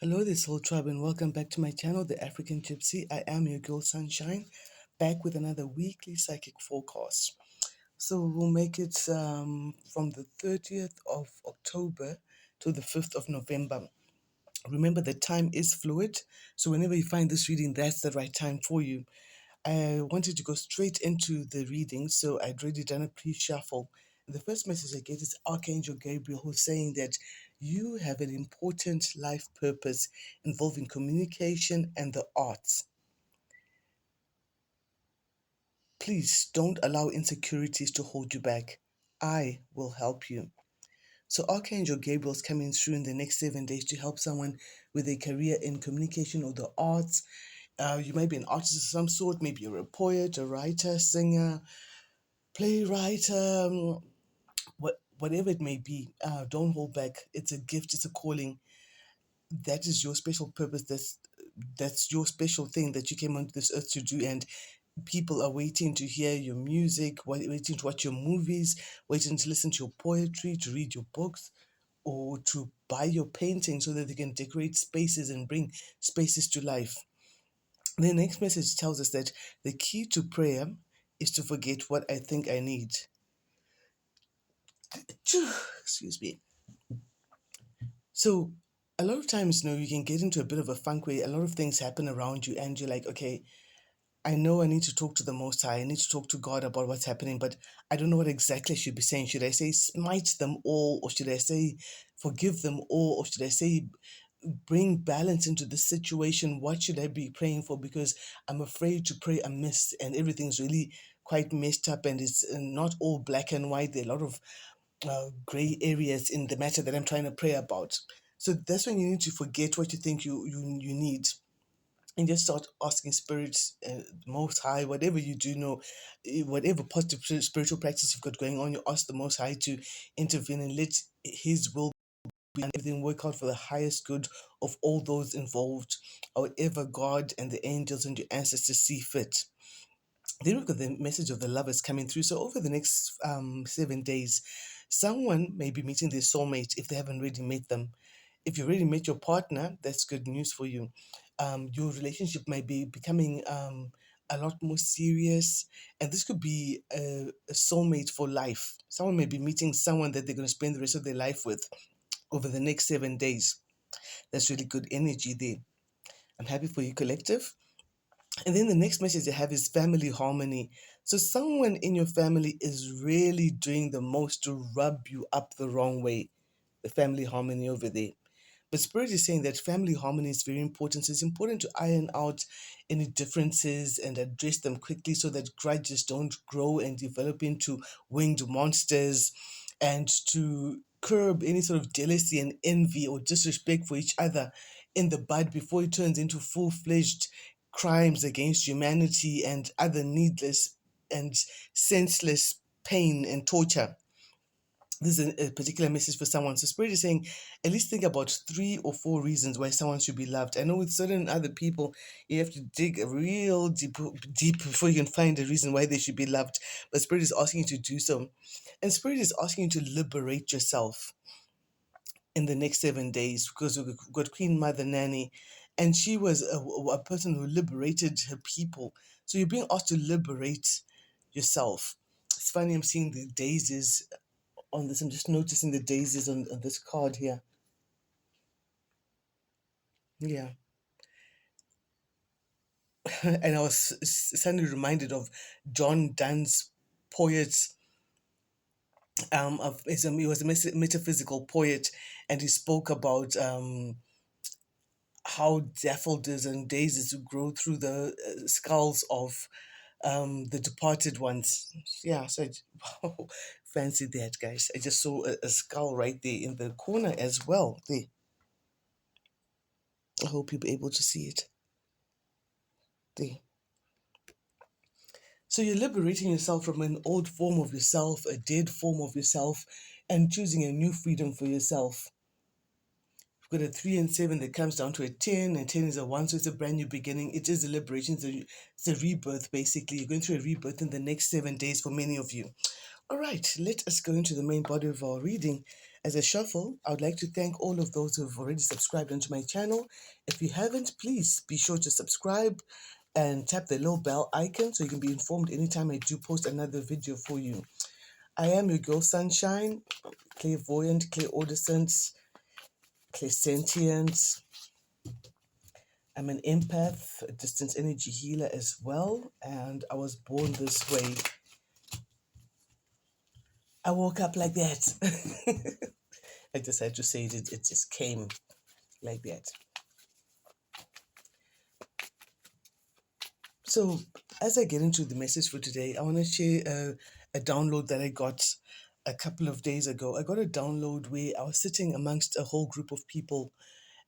Hello, this whole tribe, and welcome back to my channel, The African Gypsy. I am your girl Sunshine, back with another weekly psychic forecast. So we'll make it from the 30th of October to the 5th of November. Remember, the time is fluid, so whenever you find this reading, that's the right time for you. I wanted to go straight into the reading, so I'd already done a pre-shuffle. The first message I get is Archangel Gabriel, who's saying that you have an important life purpose involving communication and the arts. Please don't allow insecurities to hold you back. I will help you. So Archangel Gabriel's coming through in the next 7 days to help someone with a career in communication or the arts. You might be an artist of some sort, maybe you're a poet, a writer, singer, playwright, whatever it may be. Don't hold back. It's a gift, it's a calling. That is your special purpose. That's your special thing that you came onto this earth to do, and people are waiting to hear your music, waiting to watch your movies, waiting to listen to your poetry, to read your books, or to buy your painting so that they can decorate spaces and bring spaces to life. The next message tells us that the key to prayer is to forget what I think I need. Excuse me. So a lot of times, you can get into a bit of a funk where a lot of things happen around you and you're like, okay, I know I need to talk to the Most High. I need to talk to God about what's happening, but I don't know what exactly I should be saying. Should I say smite them all, or should I say forgive them all, or should I say bring balance into the situation? What should I be praying for? Because I'm afraid to pray amiss and everything's really quite messed up and it's not all black and white. There are a lot of gray areas in the matter that I'm trying to pray about. So that's when you need to forget what you think you need and just start asking spirits, most high, whatever you do know, whatever positive spiritual practice you've got going on, you ask the most high to intervene and let his will be and everything work out for the highest good of all those involved, however God and the angels and your ancestors see fit. Then we've got the message of the lovers coming through. So over the next 7 days, someone may be meeting their soulmate if they haven't already met them. If you already met your partner, that's good news for you. Your relationship might be becoming a lot more serious, and this could be a soulmate for life. Someone may be meeting someone that they're going to spend the rest of their life with over the next 7 days. That's really good energy there. I'm happy for you, collective. And then the next message I have is family harmony. So someone in your family is really doing the most to rub you up the wrong way. The family harmony over there. But Spirit is saying that family harmony is very important. So it's important to iron out any differences and address them quickly so that grudges don't grow and develop into winged monsters, and to curb any sort of jealousy and envy or disrespect for each other in the bud before it turns into full-fledged crimes against humanity and other needless and senseless pain and torture. This is a particular message for someone. So Spirit is saying, at least think about 3 or 4 reasons why someone should be loved. I know with certain other people, you have to dig a real deep before you can find a reason why they should be loved. But Spirit is asking you to do so. And Spirit is asking you to liberate yourself in the next 7 days, because we've got Queen Mother Nanny, and she was a person who liberated her people. So you're being asked to liberate yourself. It's funny, I'm seeing the daisies on this. I'm just noticing the daisies on this card here. Yeah. And I was suddenly reminded of John Donne's poets. He was a metaphysical poet, and he spoke about how daffodils and daisies grow through the skulls of the departed ones. Yeah, so fancy that, guys. I just saw a skull right there in the corner as well. There. I hope you'll be able to see it. There. So you're liberating yourself from an old form of yourself, a dead form of yourself, and choosing a new freedom for yourself. We've got a 3 and 7 that comes down to a 10, and 10 is a 1, so it's a brand new beginning. It is a liberation, it's a rebirth, basically. You're going through a rebirth in the next 7 days for many of you. All right, let us go into the main body of our reading. As I shuffle, I would like to thank all of those who have already subscribed onto my channel. If you haven't, please be sure to subscribe and tap the little bell icon so you can be informed anytime I do post another video for you. I am your girl Sunshine, clairvoyant, clairaudient, clairsentient. I'm an empath, a distance energy healer as well, and I was born this way. I woke up like that. I just had to say it just came like that. So, as I get into the message for today, I want to share a download that I got a couple of days ago. I got a download where I was sitting amongst a whole group of people,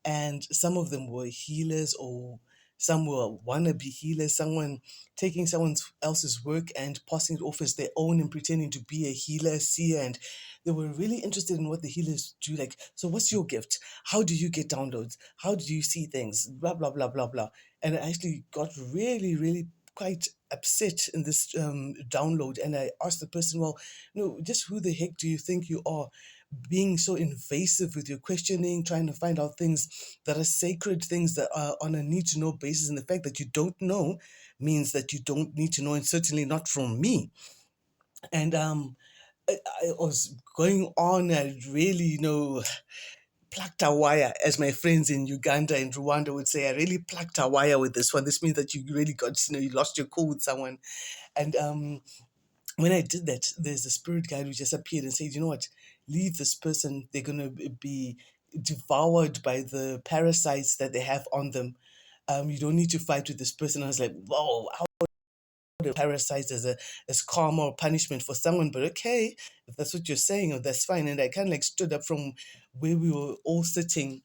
and some of them were healers, or some were wannabe healers, someone taking someone else's work and passing it off as their own and pretending to be a healer, seer, and they were really interested in what the healers do. Like, so what's your gift? How do you get downloads? How do you see things? Blah, blah, blah, blah, blah. And I actually got really, really quite upset in this download. And I asked the person, well, just who the heck do you think you are? Being so invasive with your questioning, trying to find out things that are sacred, things that are on a need to know basis. And the fact that you don't know means that you don't need to know, and certainly not from me. And I was going on and really, plucked a wire, as my friends in Uganda and Rwanda would say. I really plucked a wire with this one. This means that you really got, you lost your cool with someone. And when I did that, there's a spirit guide who just appeared and said, you know what, leave this person. They're going to be devoured by the parasites that they have on them. You don't need to fight with this person. I was like, whoa, how the parasites as karma or punishment for someone? But okay, if that's what you're saying, that's fine. And I kind of like stood up from where we were all sitting,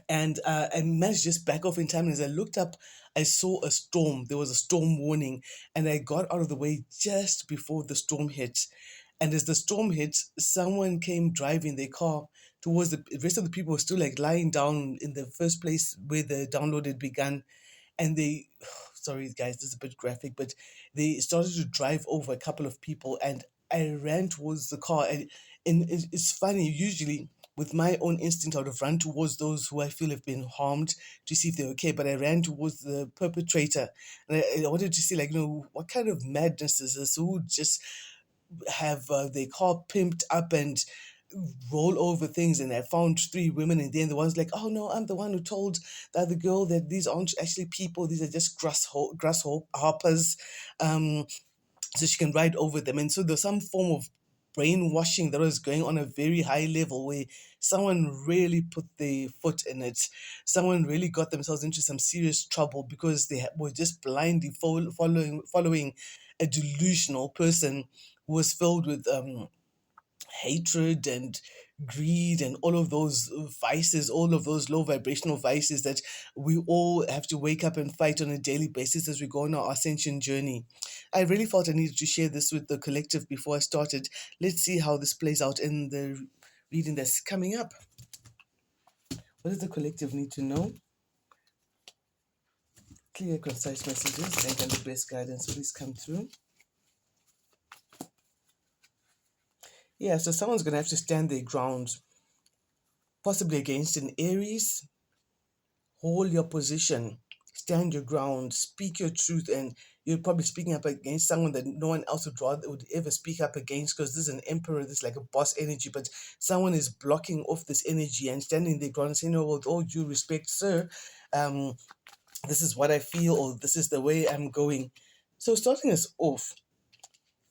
and I managed to just back off in time. And as I looked up, I saw a storm. There was a storm warning, and I got out of the way just before the storm hit. And as the storm hit, someone came driving their car towards the rest of the people were still like lying down in the first place where the download had begun. And they, sorry guys, this is a bit graphic, but they started to drive over a couple of people, and I ran towards the car. And it's funny, usually with my own instinct, I would have run towards those who I feel have been harmed to see if they're okay, but I ran towards the perpetrator. And I wanted to see, like, what kind of madness is this? Who just have their car pimped up and roll over things? And I found three women, and then the one's like, oh no, I'm the one who told the other girl that these aren't actually people, these are just grasshoppers, so she can ride over them. And so there's some form of brainwashing that was going on a very high level, where someone really put their foot in it. Someone really got themselves into some serious trouble because they were just blindly following a delusional person who was filled with hatred and greed and all of those vices, all of those low vibrational vices that we all have to wake up and fight on a daily basis as we go on our ascension journey. I really felt I needed to share this with the collective before I started. Let's see how this plays out in the reading that's coming up. What does the collective need to know? Clear, concise messages and the best guidance, please come through. Yeah, so someone's going to have to stand their ground, possibly against an Aries. Hold your position, stand your ground, speak your truth, and you're probably speaking up against someone that no one else would ever speak up against, because this is an emperor, this is like a boss energy, but someone is blocking off this energy and standing their ground and saying, no, with all due respect, sir, this is what I feel, or this is the way I'm going. So starting us off,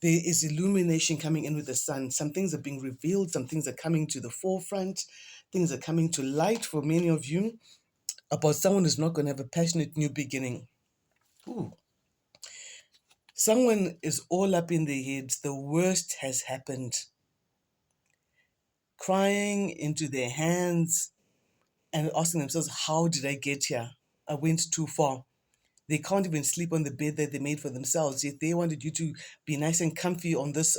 there is illumination coming in with the sun. Some things are being revealed, some things are coming to the forefront, things are coming to light for many of you about someone who's not going to have a passionate new beginning. Ooh. Someone is all up in their heads. The worst has happened. Crying into their hands and asking themselves, how did I get here? I went too far. They can't even sleep on the bed that they made for themselves. Yet they wanted you to be nice and comfy on this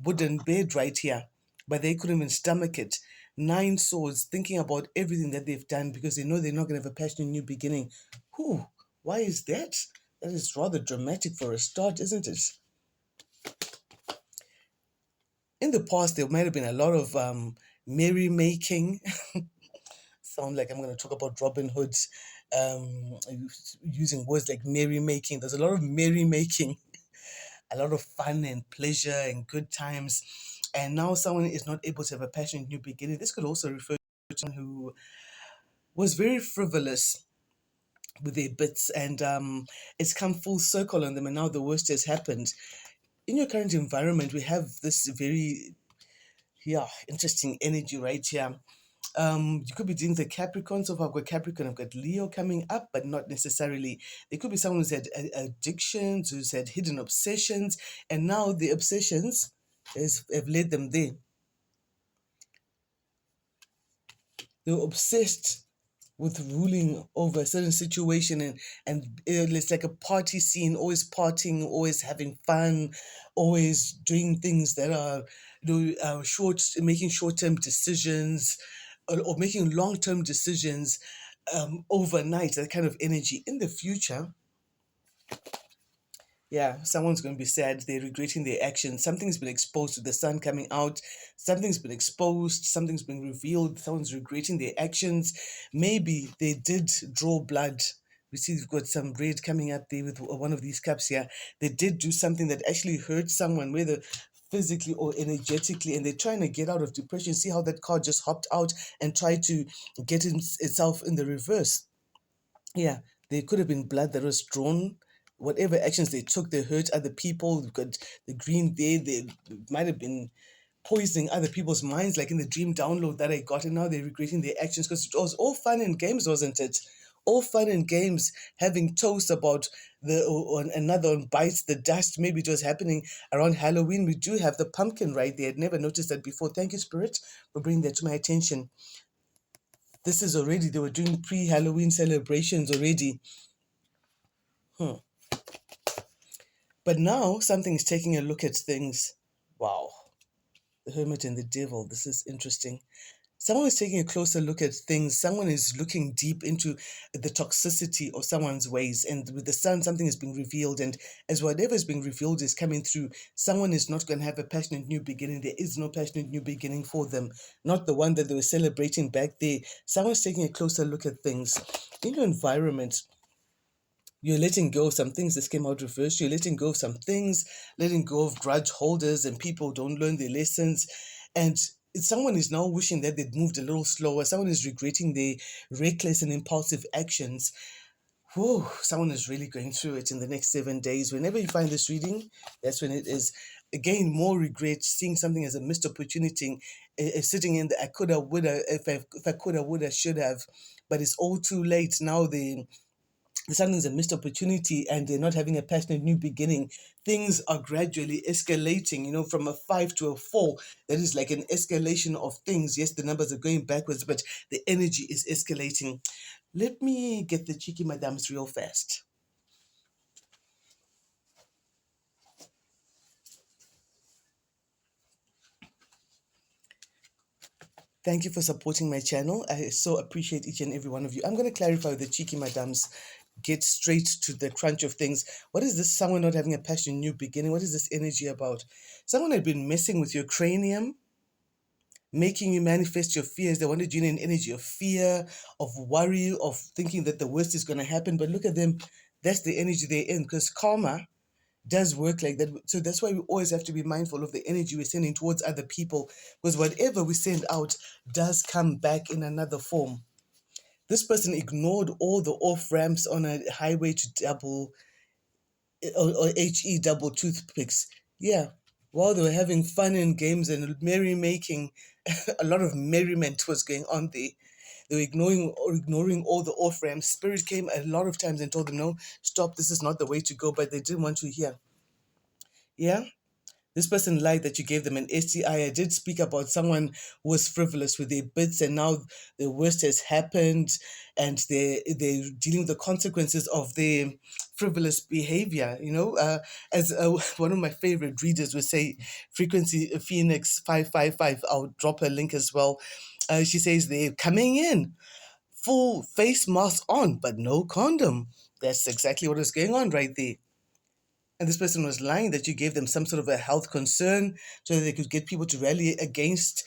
wooden bed right here. But they couldn't even stomach it. 9 swords, thinking about everything that they've done because they know they're not going to have a passionate new beginning. Whew, why is that? That is rather dramatic for a start, isn't it? In the past, there might have been a lot of merrymaking. Sound like I'm going to talk about Robin Hood, using words like merrymaking. There's a lot of merrymaking, a lot of fun and pleasure and good times. And now someone is not able to have a passionate new beginning. This could also refer to someone who was very frivolous with their bits, and it's come full circle on them, and now the worst has happened. In your current environment, we have this very, yeah, interesting energy right here. You could be dealing with the Capricorn. So far, I've got Capricorn, I've got Leo coming up, but not necessarily. There could be someone who's had addictions, who's had hidden obsessions, and now the obsessions have led them there. They were obsessed with ruling over a certain situation, and it's like a party scene, always partying, always having fun, always doing things that are, making short-term decisions, or making long-term decisions overnight. That kind of energy. In the future, yeah, someone's going to be sad. They're regretting their actions. Something's been exposed with the sun coming out. Something's been exposed. Something's been revealed. Someone's regretting their actions. Maybe they did draw blood. We see we've got some red coming up there with one of these cups here. They did do something that actually hurt someone, whether physically or energetically, and they're trying to get out of depression. See how that card just hopped out and tried to get itself in the reverse. Yeah, there could have been blood that was drawn. Whatever actions they took, they hurt other people. You've got the green there. They might have been poisoning other people's minds, like in the dream download that I got, and now they're regretting their actions because it was all fun and games, wasn't it? All fun and games, having toast about another one bites the dust. Maybe it was happening around Halloween. We do have the pumpkin right there. I'd never noticed that before. Thank you, Spirit, for bringing that to my attention. This is already, they were doing pre-Halloween celebrations already. But now something is taking a look at things. Wow. The Hermit and the Devil. This is interesting. Someone is taking a closer look at things. Someone is looking deep into the toxicity of someone's ways. And with the sun, something is being revealed. And as whatever is being revealed is coming through, someone is not going to have a passionate new beginning. There is no passionate new beginning for them. Not the one that they were celebrating back there. Someone's taking a closer look at things. In your environment, you're letting go of some things. This came out reversed. You're letting go of some things, letting go of grudge holders, and people don't learn their lessons. And someone is now wishing that they'd moved a little slower. Someone is regretting their reckless and impulsive actions. Whoa, someone is really going through it in the next 7 days. Whenever you find this reading, that's when it is. Again, more regret, seeing something as a missed opportunity, sitting in the I coulda, woulda, if I coulda, woulda, should have, but it's all too late. Now something's a missed opportunity and they're not having a passionate new beginning. Things are gradually escalating, from a 5 to a 4. That is like an escalation of things. Yes, the numbers are going backwards, but the energy is escalating. Let me get the cheeky madams real fast. Thank you for supporting my channel. I so appreciate each and every one of you. I'm going to clarify with the cheeky madams. Get straight to the crunch of things. What is this? Someone not having a passion, new beginning. What is this energy about? Someone had been messing with your cranium, making you manifest your fears. They wanted you in an energy of fear, of worry, of thinking that the worst is going to happen. But look at them. That's the energy they're in, because karma does work like that. So that's why we always have to be mindful of the energy we're sending towards other people, because whatever we send out does come back in another form. This person ignored all the off ramps on a highway to double or HE double toothpicks. Yeah, while they were having fun and games and merrymaking, a lot of merriment was going on there. They were ignoring all the off ramps. Spirit came a lot of times and told them, no, stop, this is not the way to go, but they didn't want to hear. Yeah. This person lied that you gave them an STI. I did speak about someone who was frivolous with their bits, and now the worst has happened, and they're dealing with the consequences of their frivolous behavior. As one of my favorite readers would say, Frequency Phoenix 555. I'll drop her link as well. She says they're coming in, full face mask on, but no condom. That's exactly what is going on right there. and this person was lying that you gave them some sort of a health concern so that they could get people to rally against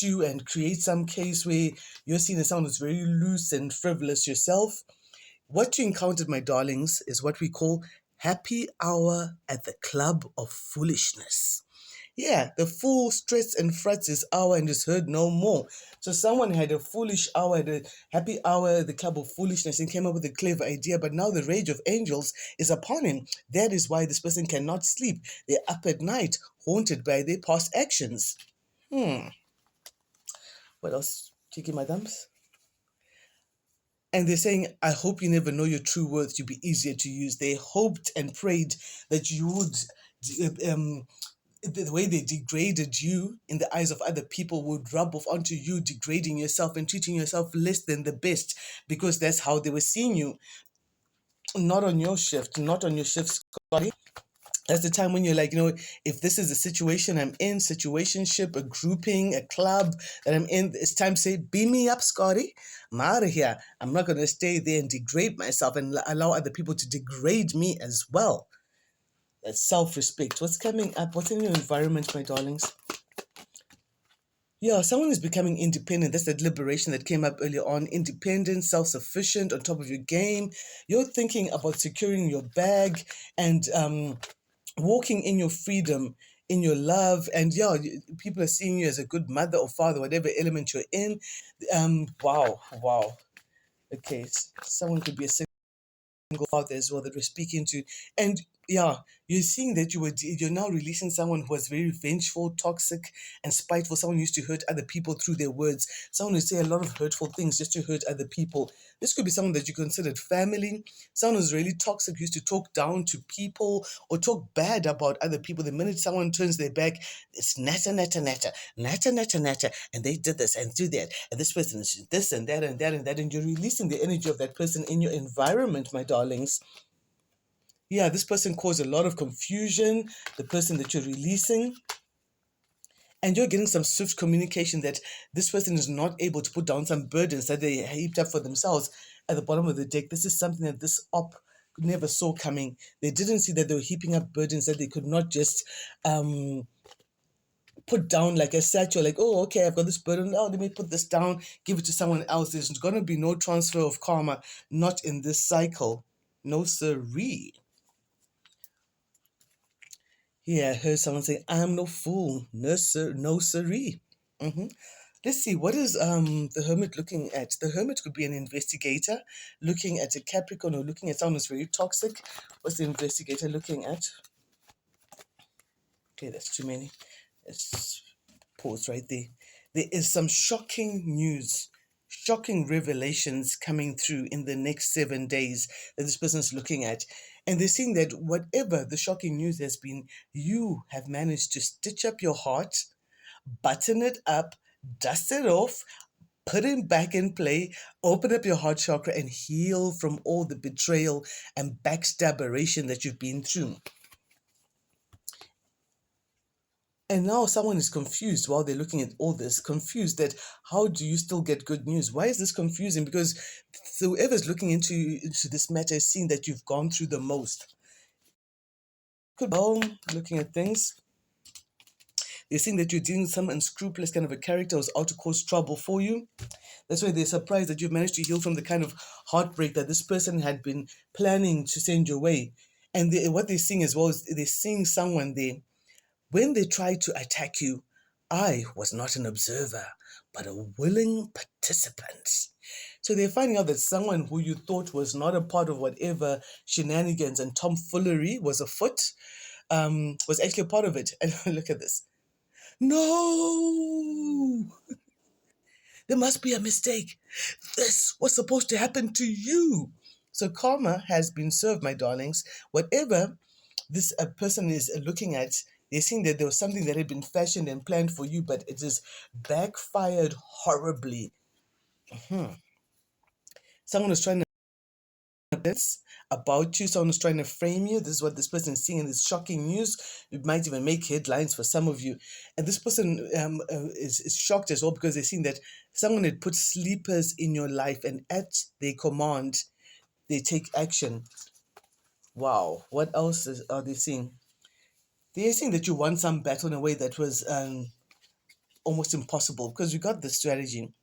you and create some case where you're seen as someone who's very loose and frivolous yourself. What you encountered, my darlings, is what we call happy hour at the club of foolishness. Yeah, the fool struts and frets his hour and is heard no more. So someone had a foolish hour, had a happy hour at the club of foolishness and came up with a clever idea, but now the rage of angels is upon him. That is why this person cannot sleep. They're up at night, haunted by their past actions. What else? Cheeky madams? And they're saying, I hope you never know your true worth to be easier to use. They hoped and prayed that you would the way they degraded you in the eyes of other people would rub off onto you, degrading yourself and treating yourself less than the best, because that's how they were seeing you. Not on your shift, not on your shift, Scotty. That's the time when you're like, if this is the situation I'm in, situationship, a grouping, a club that I'm in, it's time to say, beam me up, Scotty. I'm out of here. I'm not going to stay there and degrade myself and allow other people to degrade me as well. That's self-respect. What's coming up? What's in your environment, my darlings? Yeah, someone is becoming independent. That's that liberation that came up earlier on. Independent, self-sufficient, on top of your game. You're thinking about securing your bag and walking in your freedom, in your love. And yeah, people are seeing you as a good mother or father, whatever element you're in. Wow. Okay, someone could be a single father as well that we're speaking to. And yeah, you're seeing that you're now releasing someone who was very vengeful, toxic, and spiteful. Someone who used to hurt other people through their words. Someone who say a lot of hurtful things just to hurt other people. This could be someone that you considered family. Someone who's really toxic, used to talk down to people or talk bad about other people. The minute someone turns their back, it's natter, natter, natter, natter, natter, natter, and they did this and do that, and this person is this and that and that and that, and you're releasing the energy of that person in your environment, my darlings. Yeah, this person caused a lot of confusion, the person that you're releasing. And you're getting some swift communication that this person is not able to put down some burdens that they heaped up for themselves at the bottom of the deck. This is something that this op never saw coming. They didn't see that they were heaping up burdens that they could not just put down like a satchel, like, oh, okay, I've got this burden. Oh, let me put this down, give it to someone else. There's going to be no transfer of karma, not in this cycle. No siree. Yeah, I heard someone say, I'm no fool. No, sir, no siree. Let's see, what is the hermit looking at? The hermit could be an investigator looking at a Capricorn or looking at someone who's very toxic. What's the investigator looking at? Okay, that's too many. Let's pause right there. There is some shocking news, shocking revelations coming through in the next 7 days that this person is looking at. And they're saying that whatever the shocking news has been, you have managed to stitch up your heart, button it up, dust it off, put it back in play, open up your heart chakra and heal from all the betrayal and backstabberation that you've been through. And now someone is confused while they're looking at all this, confused that how do you still get good news? Why is this confusing? Because whoever's looking into this matter is seeing that you've gone through the most. Could be looking at things. They're seeing that you're dealing with some unscrupulous kind of a character who's out to cause trouble for you. That's why they're surprised that you've managed to heal from the kind of heartbreak that this person had been planning to send your way. And what they're seeing as well is they're seeing someone there. When they tried to attack you, I was not an observer, but a willing participant. So they're finding out that someone who you thought was not a part of whatever shenanigans and tomfoolery was afoot, was actually a part of it. And look at this. No! There must be a mistake. This was supposed to happen to you. So karma has been served, my darlings. Whatever this person is looking at, they're seeing that there was something that had been fashioned and planned for you, but it has backfired horribly. Someone was trying to this about you, someone is trying to frame you. This is what this person is seeing in this shocking news. It might even make headlines for some of you. And this person is shocked as well because they're seeing that someone had put sleepers in your life and at their command, they take action. Wow, what else are they seeing? They're saying that you won some battle in a way that was almost impossible, because you got the strategy.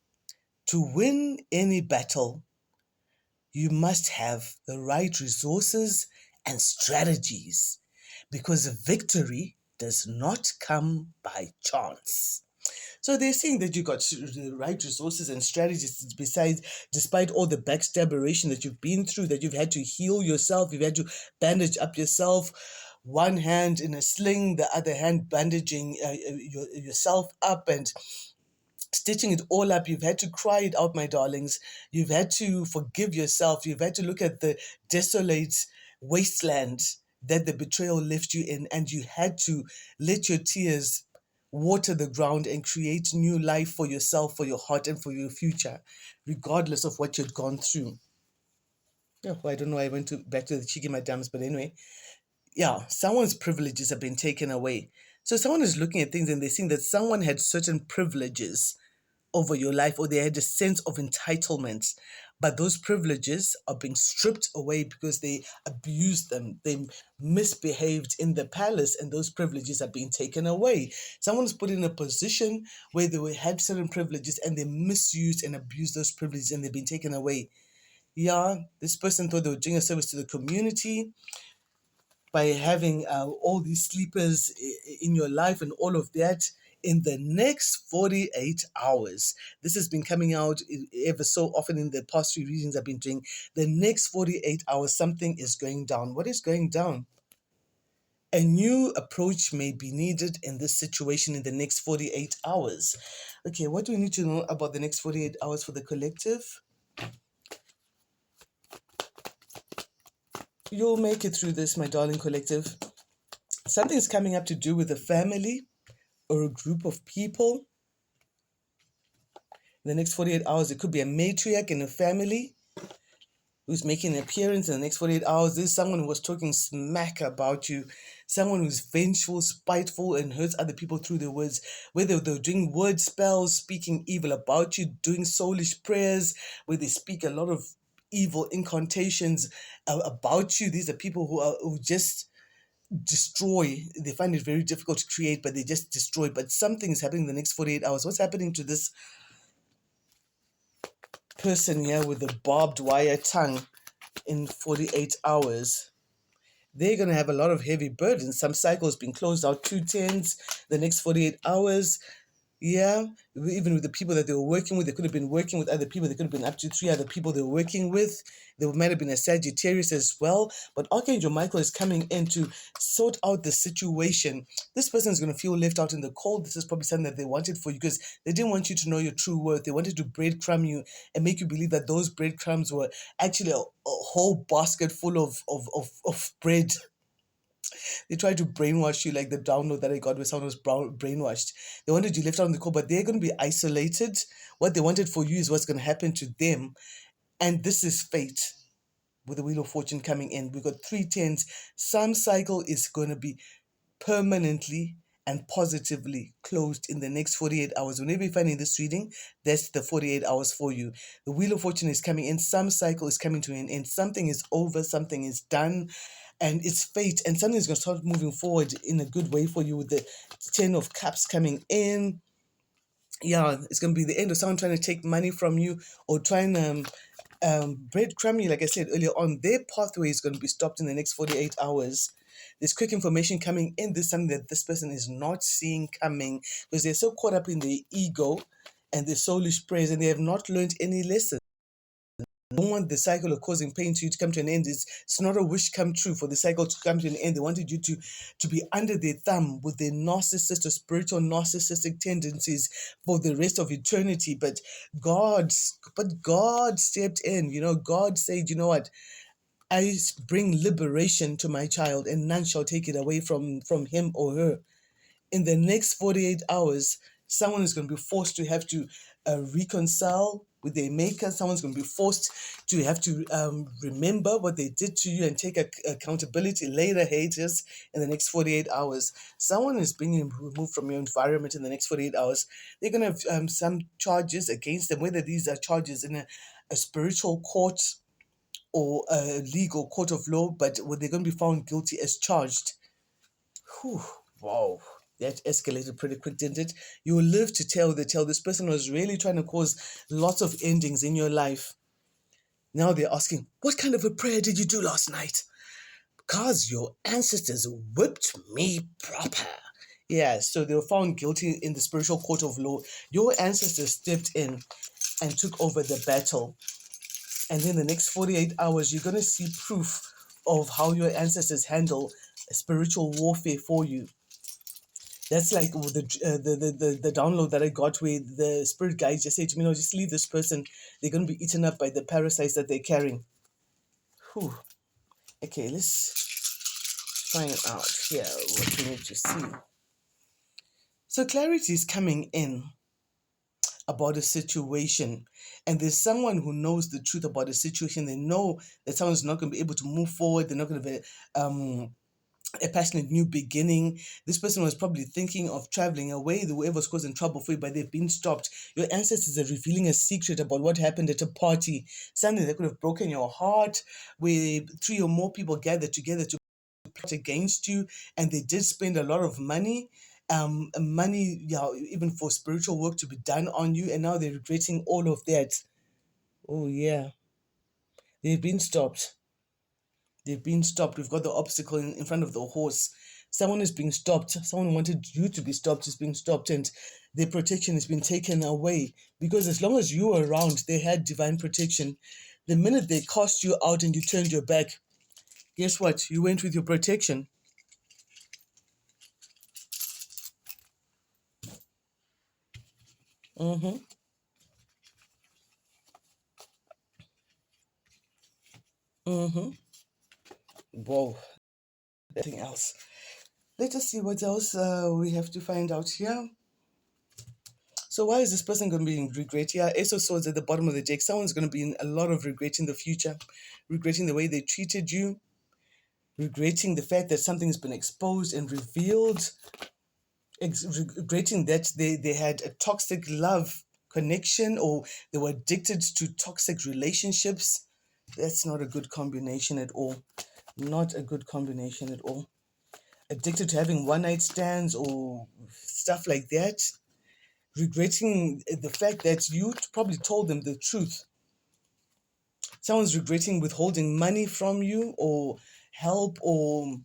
To win any battle, you must have the right resources and strategies, because victory does not come by chance. So they're saying that you got the right resources and strategies, besides, despite all the backstabberation that you've been through, that you've had to heal yourself, you've had to bandage up yourself, one hand in a sling, the other hand bandaging yourself up and stitching it all up. You've had to cry it out, my darlings. You've had to forgive yourself. You've had to look at the desolate wasteland that the betrayal left you in, and you had to let your tears water the ground and create new life for yourself, for your heart, and for your future, regardless of what you'd gone through. Yeah, well, I don't know. I went to back to the cheeky madams, but anyway, yeah, someone's privileges have been taken away. So someone is looking at things and they're seeing that someone had certain privileges over your life, or they had a sense of entitlement, but those privileges are being stripped away because they abused them, they misbehaved in the palace, and those privileges are being taken away. Someone's put in a position where had certain privileges and they misused and abused those privileges and they've been taken away. Yeah, this person thought they were doing a service to the community by having all these sleepers in your life and all of that. In the next 48 hours, this has been coming out ever so often in the past few readings I've been doing. The next 48 hours, something is going down. What is going down? A new approach may be needed in this situation in the next 48 hours. Okay, what do we need to know about the next 48 hours for the collective? You'll make it through this, my darling collective. Something's coming up to do with a family or a group of people. In the next 48 hours, it could be a matriarch in a family who's making an appearance in the next 48 hours. There's someone who was talking smack about you, someone who's vengeful, spiteful, and hurts other people through their words, whether they're doing word spells, speaking evil about you, doing soulish prayers, where they speak a lot of evil incantations about you. These are people who just destroy. They find it very difficult to create, but they just destroy. But something is happening in the next 48 hours. What's happening to this person here with the barbed wire tongue in 48 hours? They're going to have a lot of heavy burdens. Some cycles being closed out, 2 10s, the next 48 hours. Yeah, even with the people that they were working with, they could have been working with other people. They could have been up to 3 other people they were working with. There might have been a Sagittarius as well. But Archangel Michael is coming in to sort out the situation. This person is going to feel left out in the cold. This is probably something that they wanted for you, because they didn't want you to know your true worth. They wanted to breadcrumb you and make you believe that those breadcrumbs were actually a whole basket full of bread. They tried to brainwash you, like the download that I got where someone was brainwashed. They wanted you left out on the cold, but they're going to be isolated. What they wanted for you is what's going to happen to them. And this is fate with the Wheel of Fortune coming in. We've got 3 10s. Some cycle is going to be permanently and positively closed in the next 48 hours. Whenever you find in this reading, that's the 48 hours for you. The Wheel of Fortune is coming in. Some cycle is coming to an end. Something is over. Something is done. And it's fate. And something is going to start moving forward in a good way for you with the 10 of Cups coming in. Yeah, it's going to be the end of someone trying to take money from you or trying breadcrumb you, like I said earlier on. Their pathway is going to be stopped in the next 48 hours. There's quick information coming in. This is something that this person is not seeing coming, because they're so caught up in their ego and their soulish praise, and they have not learned any lesson. Don't want the cycle of causing pain to you to come to an end. It's not a wish come true for the cycle to come to an end. They wanted you to be under their thumb with their narcissist or spiritual narcissistic tendencies for the rest of eternity. But God stepped in. God said, you know what? I bring liberation to my child, and none shall take it away from him or her. In the next 48 hours, someone is going to be forced to have to reconcile with their maker. Someone's going to be forced to have to remember what they did to you and take accountability later, haters, in the next 48 hours. Someone is being removed from your environment in the next 48 hours. They're going to have some charges against them, whether these are charges in a spiritual court or a legal court of law, but were they going to be found guilty as charged? Whew, wow, that escalated pretty quick, didn't it? You will live to tell the tale. This person was really trying to cause lots of endings in your life. Now they're asking, what kind of a prayer did you do last night? Because your ancestors whipped me proper. Yeah, so they were found guilty in the spiritual court of law. Your ancestors stepped in and took over the battle. And in the next 48 hours, you're going to see proof of how your ancestors handle spiritual warfare for you. That's like the download that I got where the spirit guides just say to me, no, just leave this person. They're going to be eaten up by the parasites that they're carrying. Whew. Okay, let's find out here what we need to see. So clarity is coming in about a situation, and there's someone who knows the truth about a situation. They know that someone's not going to be able to move forward. They're not going to be a passionate new beginning. This person was probably thinking of traveling away. Whoever's causing trouble for you, but they've been stopped. Your ancestors are revealing a secret about what happened at a party, something that could have broken your heart, where 3 or more people gathered together to plot against you, and they did spend a lot of money. Money, yeah, even for spiritual work to be done on you, and now they're regretting all of that. Oh yeah, they've been stopped. They've been stopped. We've got the obstacle in front of the horse. Someone is being stopped. Someone wanted you to be stopped, is being stopped, and their protection has been taken away. Because as long as you were around, they had divine protection. The minute they cast you out and you turned your back, guess what? You went with your protection. Mm-hmm. Mm-hmm. Whoa. Nothing else. Let us see what else we have to find out here. So why is this person going to be in regret? Yeah, Ace of Swords at the bottom of the deck. Someone's going to be in a lot of regret in the future, regretting the way they treated you, regretting the fact that something's been exposed and revealed, regretting that they had a toxic love connection or they were addicted to toxic relationships. That's not a good combination at all. Not a good combination at all. Addicted to having one night stands or stuff like that. Regretting the fact that you probably told them the truth. Someone's regretting withholding money from you or help or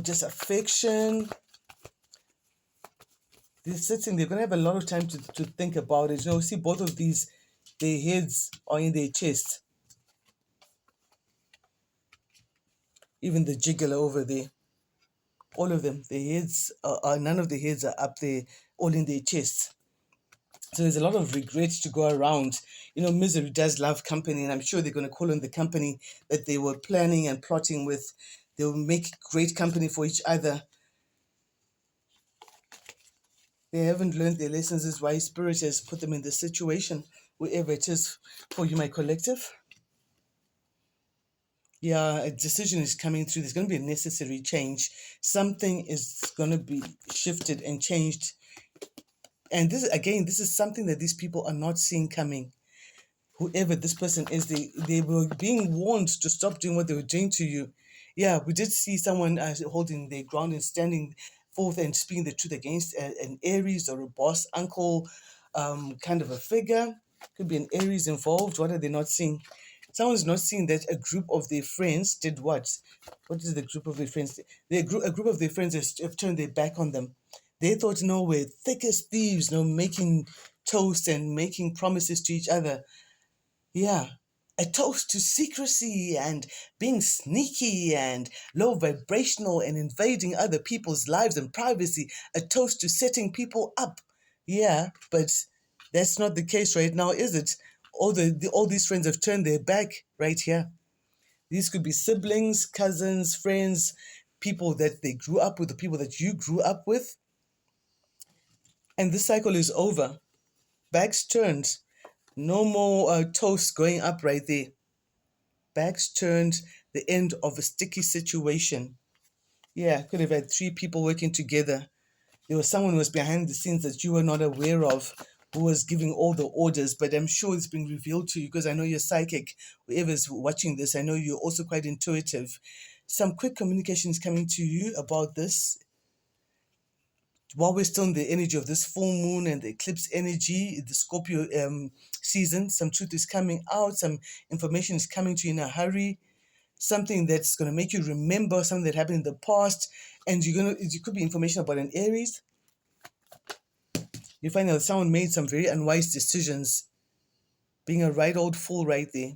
just affection. They're sitting, they're going to have a lot of time to think about it. You know, see both of these, their heads are in their chest. Even the jiggler over there. All of them, their heads none of the heads are up there, all in their chests. So there's a lot of regret to go around. You know, misery does love company, and I'm sure they're going to call on the company that they were planning and plotting with. They will make great company for each other. They haven't learned their lessons. This is why Spirit has put them in this situation, wherever it is for you, my collective. Yeah, a decision is coming through. There's going to be a necessary change. Something is going to be shifted and changed. And this, again, this is something that these people are not seeing coming. Whoever this person is, they were being warned to stop doing what they were doing to you. Yeah, we did see someone holding their ground and standing forth and speaking the truth against an Aries or a boss uncle kind of a figure. Could be an Aries involved. What are they not seeing? Someone's not seeing that a group of their friends did what? What is the group of their friends? A group of their friends have turned their back on them. They thought, no, we're thick as thieves, no, making toast and making promises to each other. Yeah, a toast to secrecy and being sneaky and low vibrational and invading other people's lives and privacy. A toast to setting people up. Yeah, but that's not the case right now, is it? All these friends have turned their back right here. These could be siblings, cousins, friends, people that they grew up with, the people that you grew up with. And this cycle is over. Backs turned. No more toast going up right there. Backs turned, the end of a sticky situation. Yeah, could have had 3 people working together. There was someone who was behind the scenes that you were not aware of, who was giving all the orders, but I'm sure it's been revealed to you because I know you're psychic. Whoever's watching this, I know you're also quite intuitive. Some quick communication is coming to you about this. While we're still in the energy of this full moon and the eclipse energy, the Scorpio season, some truth is coming out, some information is coming to you in a hurry, something that's going to make you remember something that happened in the past, and it could be information about an Aries. You find that someone made some very unwise decisions, being a right old fool right there.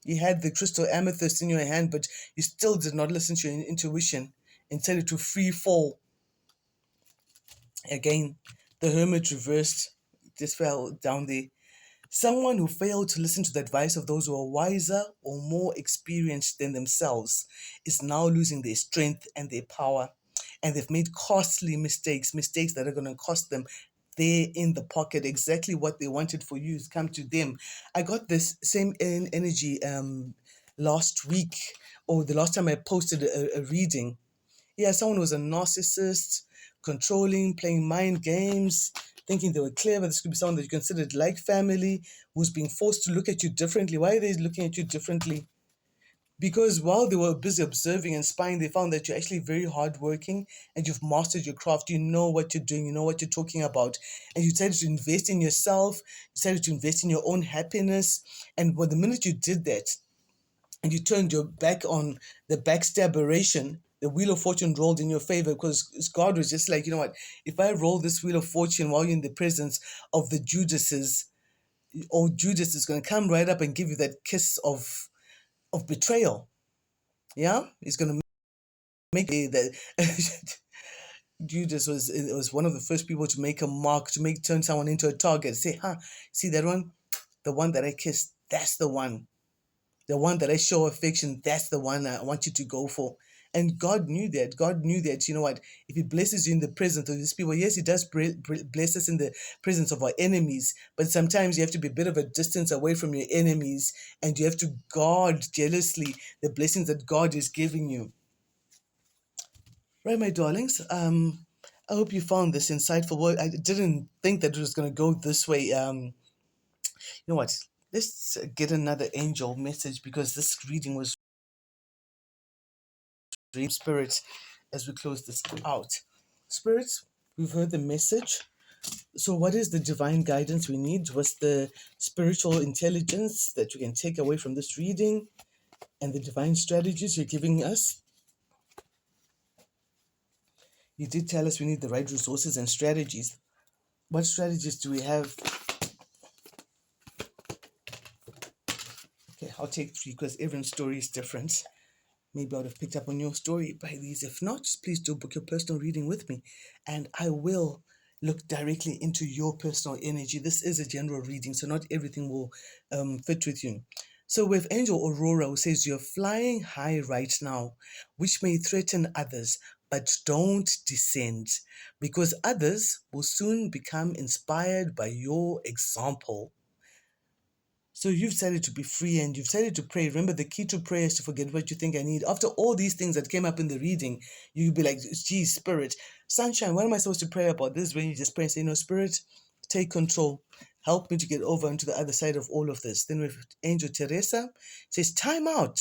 You had the crystal amethyst in your hand, but you still did not listen to your intuition and set it to free fall. Again, the hermit reversed, just fell down there. Someone who failed to listen to the advice of those who are wiser or more experienced than themselves is now losing their strength and their power. And they've made costly mistakes that are going to cost them there in the pocket. Exactly what they wanted for you has come to them. I got this same energy last week, or the last time I posted a reading. Yeah, someone was a narcissist, controlling, playing mind games, thinking they were clever. This could be someone that you considered like family, who's being forced to look at you differently. Why are they looking at you differently? Because while they were busy observing and spying, they found that you're actually very hardworking and you've mastered your craft. You know what you're doing, you know what you're talking about. And you decided to invest in yourself, you decided to invest in your own happiness. And the minute you did that, and you turned your back on the backstabberation, the wheel of fortune rolled in your favor because God was just like, you know what, if I roll this wheel of fortune while you're in the presence of the Judases, or Judas is going to come right up and give you that kiss of betrayal. Yeah, he's going to make that. Judas was one of the first people to make a mark, to turn someone into a target. Say, see that one, the one that I kissed, that's the one. The one that I show affection, that's the one I want you to go for. And God knew that. God knew that, you know what, if He blesses you in the presence of these people, yes, He does bless us in the presence of our enemies, but sometimes you have to be a bit of a distance away from your enemies, and you have to guard jealously the blessings that God is giving you. Right, my darlings? I hope you found this insightful. Well, I didn't think that it was going to go this way. You know what? Let's get another angel message because this reading was dream spirits as we close this out. Spirits, we've heard the message. So what is the divine guidance we need? What's the spiritual intelligence that you can take away from this reading and the divine strategies you're giving us? You did tell us we need the right resources and strategies. What strategies do we have? Okay, I'll take 3 because everyone's story is different. Maybe I would have picked up on your story by these. If not, please do book your personal reading with me and I will look directly into your personal energy. This is a general reading, so not everything will fit with you. So with Angel Aurora, who says you're flying high right now, which may threaten others, but don't descend, because others will soon become inspired by your example. So you've decided to be free and you've decided to pray. Remember, the key to prayer is to forget what you think I need. After all these things that came up in the reading, you'll be like, gee, Spirit, sunshine, what am I supposed to pray about? This is when you just pray and say, no, Spirit, take control. Help me to get over onto the other side of all of this. Then with Angel Teresa, says, time out.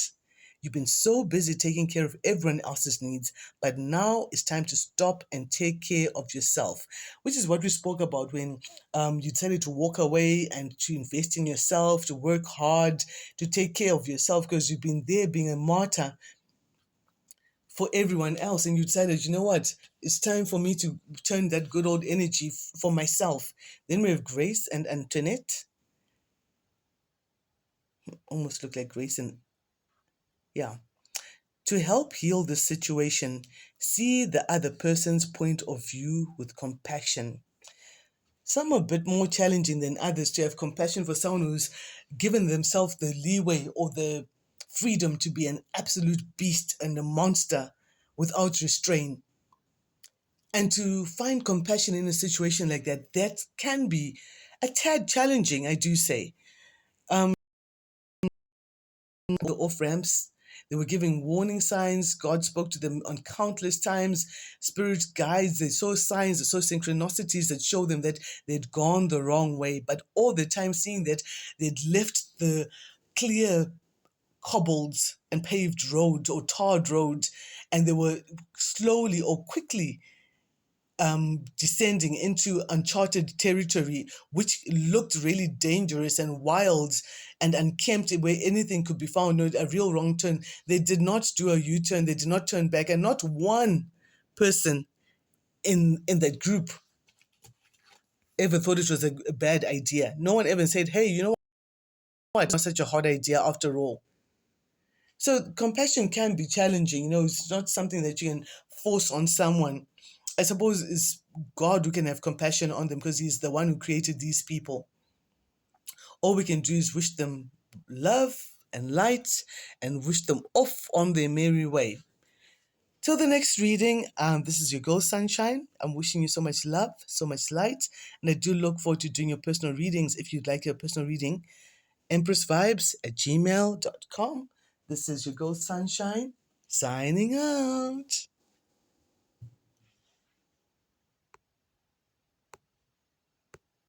You've been so busy taking care of everyone else's needs, but now it's time to stop and take care of yourself, which is what we spoke about when you decided to walk away and to invest in yourself, to work hard, to take care of yourself because you've been there being a martyr for everyone else. And you decided, you know what, it's time for me to turn that good old energy for myself. Then we have Grace and Antoinette. Almost look like Grace and, yeah. To help heal this situation, see the other person's point of view with compassion. Some are a bit more challenging than others to have compassion for someone who's given themselves the leeway or the freedom to be an absolute beast and a monster without restraint. And to find compassion in a situation like that, that can be a tad challenging, I do say. The off ramps, They were giving warning signs. God spoke to them on countless times. Spirit guides, they saw signs, they saw synchronicities that showed them that they'd gone the wrong way. But all the time seeing that they'd left the clear cobbled and paved road or tarred road, and they were slowly or quickly descending into uncharted territory, which looked really dangerous and wild and unkempt, where anything could be found, no, a real wrong turn. They did not do a U-turn, they did not turn back, and not one person in that group ever thought it was a bad idea. No one ever said, hey, you know what, it's not such a hard idea after all. So compassion can be challenging, it's not something that you can force on someone. I suppose it's God who can have compassion on them because He's the one who created these people. All we can do is wish them love and light and wish them off on their merry way. Till the next reading, this is your girl Sunshine. I'm wishing you so much love, so much light, and I do look forward to doing your personal readings. If you'd like your personal reading, empressvibes@gmail.com. This is your girl Sunshine, signing out.